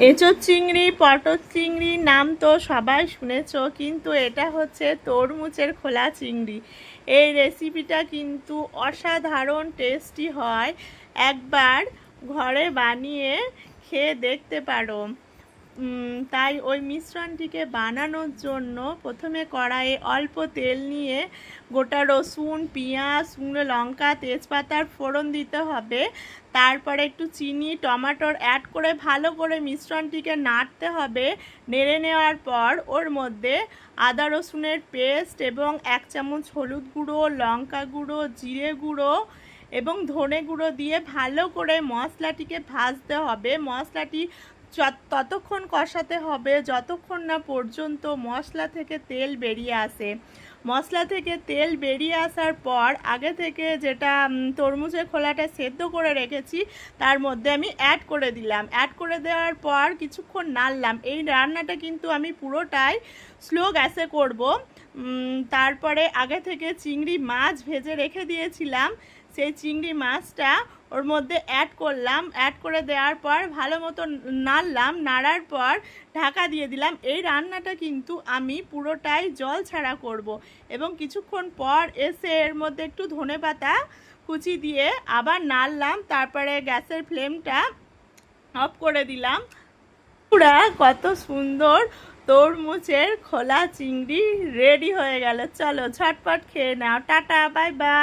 এঁচোড় চিংড়ি, পটল চিংড়ি নাম তো সবাই শুনেছো, কিন্তু এটা হচ্ছে তরমুজের খোলা চিংড়ি। এই রেসিপিটা কিন্তু অসাধারণ টেস্টি হয়, একবার ঘরে বানিয়ে খেয়ে দেখতে পারো। তাই ওই মিশ্রণটিকে বানানোর জন্য প্রথমে কড়াইয়ে অল্প তেল নিয়ে গোটা রসুন, পেঁয়াজ, শুকনো লঙ্কা, তেজপাতার ফোড়ন দিতে হবে। তারপরে একটু চিনি, টমেটোর অ্যাড করে ভালো করে মিশ্রণটিকে নাড়তে হবে। নেড়ে নেওয়ার পর ওর মধ্যে আদা রসুনের পেস্ট এবং 1 চামচ হলুদ গুঁড়ো, লঙ্কা গুঁড়ো, জিরে গুঁড়ো এবং ধনে গুঁড়ো দিয়ে ভালো করে মশলাটিকে ভাজতে হবে। মশলাটি ততক্ষণ কষাতে হবে যতক্ষণ না পর্যন্ত মশলা থেকে তেল বেরিয়ে আসে। মশলা থেকে তেল বেরিয়ে আসার পর আগে থেকে যেটা তরমুজের খোলাটা সেদ্ধ করে রেখেছি তার মধ্যে আমি অ্যাড করে দিলাম। অ্যাড করে দেওয়ার পর কিছুক্ষণ নাড়লাম। এই রান্নাটা কিন্তু আমি পুরোটাই স্লো গ্যাসে করব। তারপরে আগে থেকে চিংড়ি মাছ ভেজে রেখে দিয়েছিলাম, সেই চিংড়ি মাছটা ওর মধ্যে অ্যাড করলাম। অ্যাড করে দেওয়ার পর ভালো মতো নাড়লাম। নাড়ার পর ঢাকা দিয়ে দিলাম। এই রান্নাটা কিন্তু আমি পুরোটাই জল ছাড়া করব এবং কিছুক্ষণ পর এসে এর মধ্যে একটু ধনেপাতা কুচি দিয়ে আবার নাড়লাম। তারপরে গ্যাসের ফ্লেমটা অফ করে দিলাম। পুরা কত সুন্দর তরমুজের খোলা চিংড়ি রেডি হয়ে গেল। চলো ঝটপট খেয়ে নাও। Tata, bye bye.